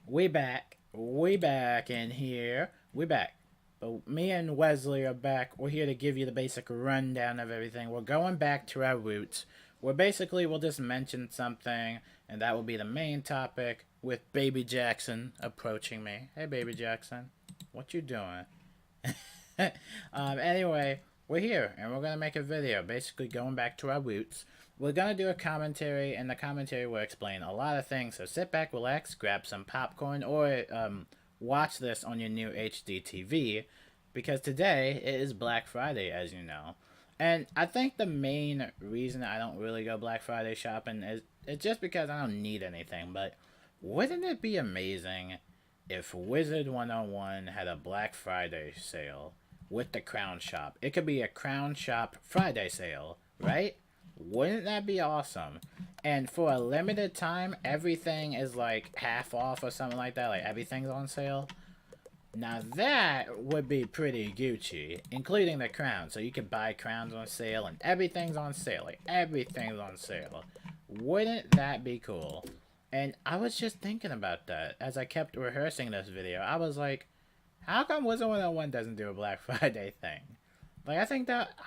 We back in here. We back. But me and Wesley are back. We're here to give you the basic rundown of everything. We're going back to our roots. Where basically we'll just mention something, and that will be the main topic. With Baby Jackson approaching me. Hey, Baby Jackson, what you doing? Anyway, we're here and we're gonna make a video, basically going back to our roots. We're gonna do a commentary, and the commentary will explain a lot of things. So sit back, relax, grab some popcorn, or watch this on your new HD TV, because today it is Black Friday, as you know. And I think the main reason I don't really go Black Friday shopping is it's just because I don't need anything. But wouldn't it be amazing if Wizard101 had a Black Friday sale with the Crown Shop? It could be a Crown Shop Friday sale, right? Wouldn't that be awesome? And for a limited time, everything is like half off or something like that. Like everything's on sale. Now that would be pretty Gucci, including the crown. So you could buy crowns on sale and everything's on sale. Like everything's on sale. Wouldn't that be cool? And I was just thinking about that as I kept rehearsing this video. I was like, how come Wizard 101 doesn't do a Black Friday thing? Like,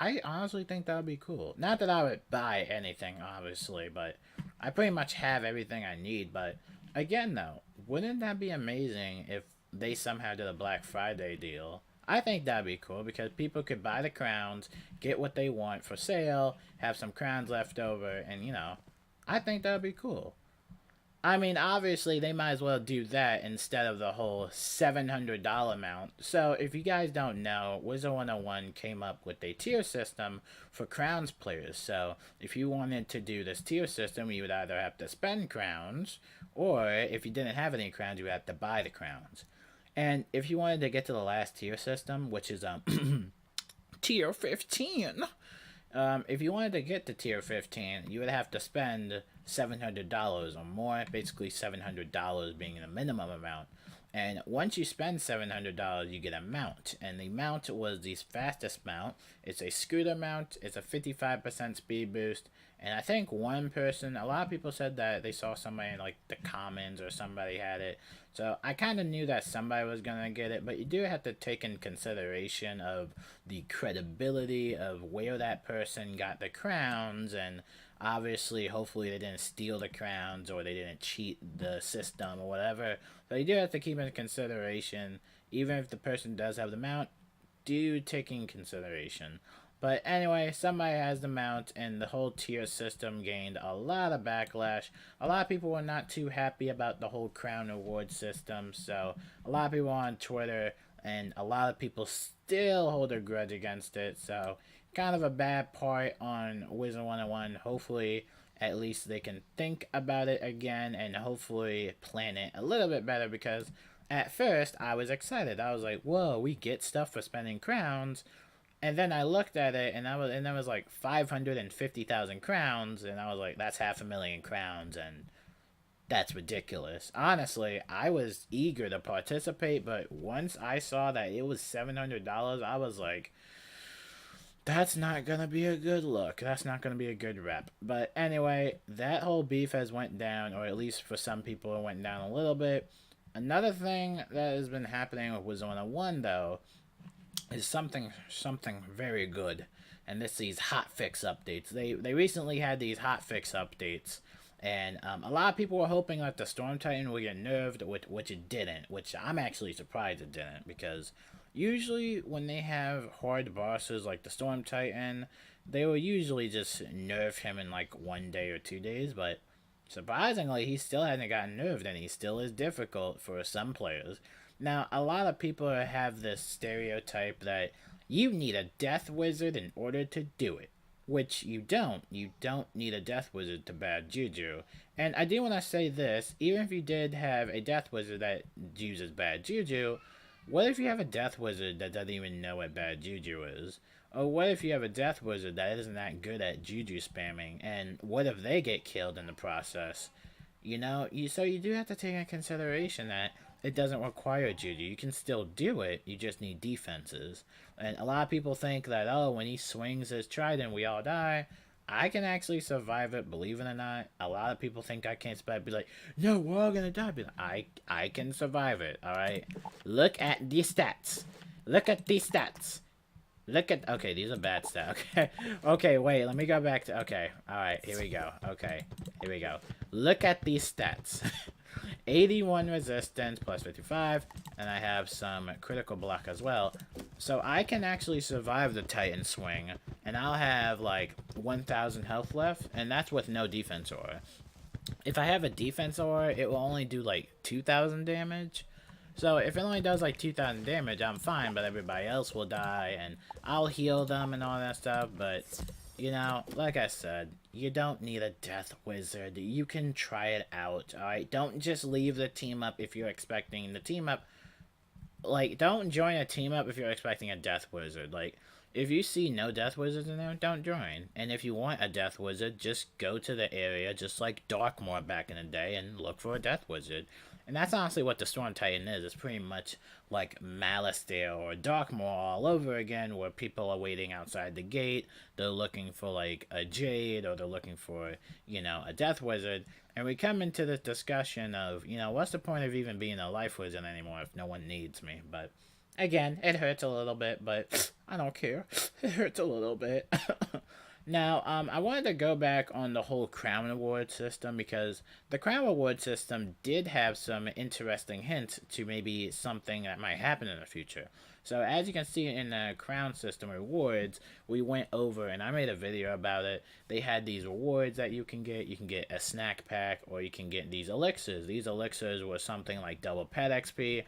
I honestly think that would be cool. Not that I would buy anything, obviously, but I pretty much have everything I need. But again, though, wouldn't that be amazing if they somehow did a Black Friday deal? I think that'd be cool because people could buy the crowns, get what they want for sale, have some crowns left over, and I think that'd be cool. I mean, obviously, they might as well do that instead of the whole $700 amount. So, if you guys don't know, Wizard101 came up with a tier system for crowns players. So, if you wanted to do this tier system, you would either have to spend crowns, or if you didn't have any crowns, you would have to buy the crowns. And if you wanted to get to the last tier system, which is tier 15, if you wanted to get to tier 15, you would have to spend $700 or more, basically $700 being the minimum amount. And once you spend $700, you get a mount. And the mount was the fastest mount. It's a scooter mount. It's a 55% speed boost. And I think one person, a lot of people said that they saw somebody in like the comments or somebody had it. So I kind of knew that somebody was going to get it. But you do have to take in consideration of the credibility of where that person got the crowns. And obviously, hopefully they didn't steal the crowns or they didn't cheat the system or whatever. So you do have to keep in consideration, even if the person does have the mount, do take in consideration. But anyway, somebody has the mount, and the whole tier system gained a lot of backlash. A lot of people were not too happy about the whole crown reward system, so a lot of people on Twitter, and a lot of people still hold a grudge against it, so kind of a bad part on Wizard101. Hopefully, at least they can think about it again, and hopefully plan it a little bit better, because at first, I was excited. I was like, whoa, we get stuff for spending crowns. And then I looked at it, and there was like 550,000 crowns, and I was like, that's 500,000 crowns, and that's ridiculous. Honestly, I was eager to participate, but once I saw that it was $700, I was like, that's not gonna be a good look. That's not gonna be a good rep. But anyway, that whole beef has went down, or at least for some people, it went down a little bit. Another thing that has been happening with Wizard 101, though, is something very good, and it's these hotfix updates. They recently had these hotfix updates, and a lot of people were hoping that the Storm Titan would get nerfed, which it didn't. Which I'm actually surprised it didn't, because usually when they have hard bosses like the Storm Titan, they will usually just nerf him in like 1 day or 2 days. But surprisingly, he still hasn't gotten nerfed, and he still is difficult for some players. Now, a lot of people have this stereotype that you need a death wizard in order to do it, which you don't. You don't need a death wizard to bad juju. And I do want to say this, even if you did have a death wizard that uses bad juju, what if you have a death wizard that doesn't even know what bad juju is? Or what if you have a death wizard that isn't that good at juju spamming, and what if they get killed in the process? So you do have to take into consideration that it doesn't require juju. You can still do it, you just need defenses. And a lot of people think that, oh, when he swings his trident, we all die. I can actually survive it, believe it or not. A lot of people think I can't survive. Be like, no, we're all gonna die. Be like, I can survive it. All right. Look at these stats. Look at these stats. Look at, okay, these are bad stats. Okay, okay, wait, let me go back to, okay, all right, here we go. Okay, here we go. Look at these stats. 81 resistance plus 55, and I have some critical block as well. So I can actually survive the Titan swing, and I'll have like 1,000 health left, and that's with no defense aura. If I have a defense aura, it will only do like 2,000 damage. So if it only does like 2,000 damage, I'm fine, but everybody else will die, and I'll heal them and all that stuff, but, you know, like I said, you don't need a Death Wizard. You can try it out, alright? Don't just leave the team up if you're expecting the team up. Like, don't join a team up if you're expecting a Death Wizard. Like, if you see no Death Wizards in there, don't join. And if you want a Death Wizard, just go to the area, just like Darkmoor back in the day, and look for a Death Wizard. And that's honestly what the Storm Titan is. It's pretty much like Malastare or Darkmoor all over again, where people are waiting outside the gate. They're looking for like a Jade, or they're looking for, you know, a Death Wizard. And we come into this discussion of, you know, what's the point of even being a Life Wizard anymore if no one needs me? But again, it hurts a little bit, but I don't care. It hurts a little bit. Now, I wanted to go back on the whole Crown Award system, because the Crown Award system did have some interesting hints to maybe something that might happen in the future. So, as you can see in the Crown System rewards, we went over, and I made a video about it. They had these rewards that you can get. You can get a snack pack, or you can get these elixirs. These elixirs were something like double pet XP,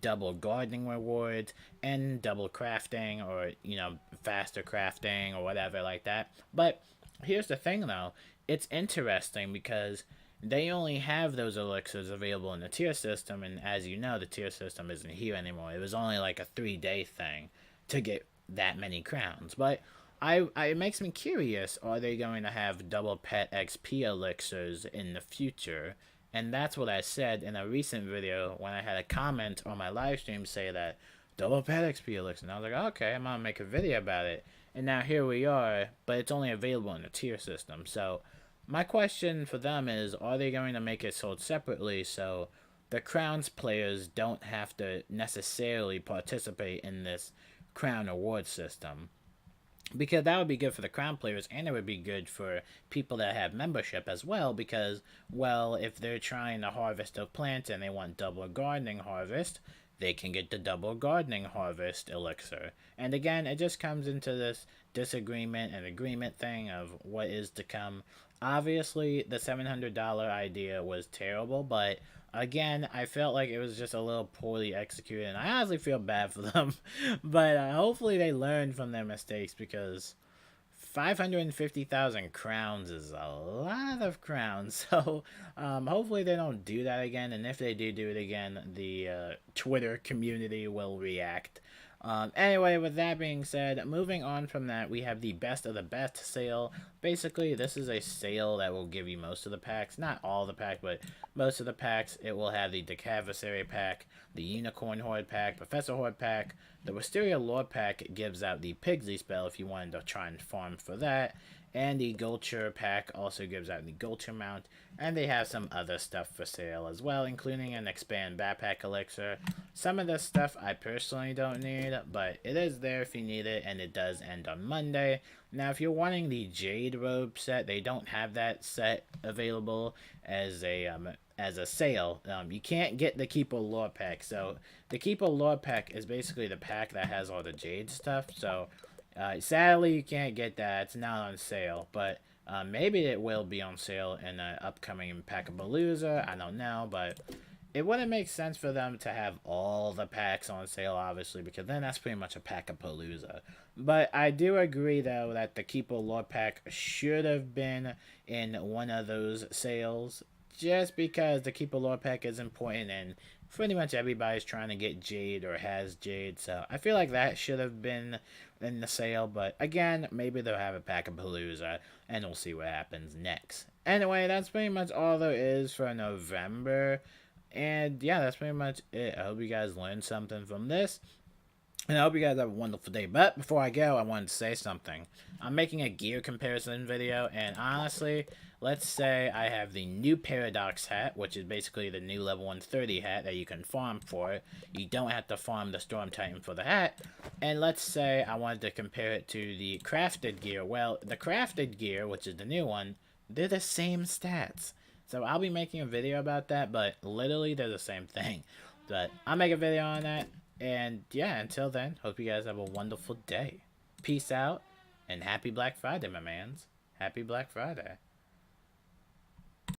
double gardening rewards, and double crafting, or, you know, faster crafting, or whatever like that. But here's the thing, though. It's interesting because they only have those elixirs available in the tier system, and as you know, the tier system isn't here anymore. It was only like a 3-day thing to get that many crowns. But it makes me curious, are they going to have double pet XP elixirs in the future? And that's what I said in a recent video when I had a comment on my live stream say that double pet XP elixir. And I was like, okay, I'm gonna make a video about it. And now here we are, but it's only available in the tier system. So my question for them is, are they going to make it sold separately so the Crowns players don't have to necessarily participate in this Crown Award system? Because that would be good for the Crown players, and it would be good for people that have membership as well, because, well, if they're trying to harvest a plant and they want double gardening harvest, they can get the double gardening harvest elixir. And again, it just comes into this disagreement and agreement thing of what is to come. Obviously, the $700 idea was terrible, but again, I felt like it was just a little poorly executed, and I honestly feel bad for them. But hopefully they learned from their mistakes, because 550,000 crowns is a lot of crowns. So hopefully they don't do that again, and if they do it again, the Twitter community will react. Anyway, with that being said, moving on from that, we have the Best of the Best sale. Basically, this is a sale that will give you most of the packs. Not all the packs, but most of the packs. It will have the Decavasary pack, the Unicorn Horde pack, Professor Horde pack. The Wisteria Lord pack gives out the Pigsy spell if you wanted to try and farm for that. And the Gulcher pack also gives out the Gulcher mount. And they have some other stuff for sale as well, including an Expand Backpack Elixir. Some of this stuff I personally don't need, but it is there if you need it, and it does end on Monday. Now, if you're wanting the Jade Robe set, they don't have that set available as a sale. You can't get the Keeper Lore pack. So the Keeper Lore pack is basically the pack that has all the Jade stuff. So sadly, you can't get that. It's not on sale, but maybe it will be on sale in an upcoming Pack-a-Palooza. I don't know, but it wouldn't make sense for them to have all the packs on sale, obviously, because then that's pretty much a Pack-a-Palooza. But I do agree, though, that the Keeper Lore pack should have been in one of those sales, just because the Keeper Lore pack is important, and pretty much everybody's trying to get Jade or has Jade, so I feel like that should have been in the sale. But again, maybe they'll have a Pack-a-Palooza, and we'll see what happens next. Anyway, that's pretty much all there is for November. And yeah, that's pretty much it. I hope you guys learned something from this. And I hope you guys have a wonderful day. But before I go, I wanted to say something. I'm making a gear comparison video, and honestly, let's say I have the new Paradox hat, which is basically the new level 130 hat that you can farm for. You don't have to farm the Storm Titan for the hat. And let's say I wanted to compare it to the crafted gear. Well, the crafted gear, which is the new one, they're the same stats. So I'll be making a video about that, but literally they're the same thing. But I'll make a video on that. And yeah, until then, hope you guys have a wonderful day. Peace out, and happy Black Friday, my mans. Happy Black Friday.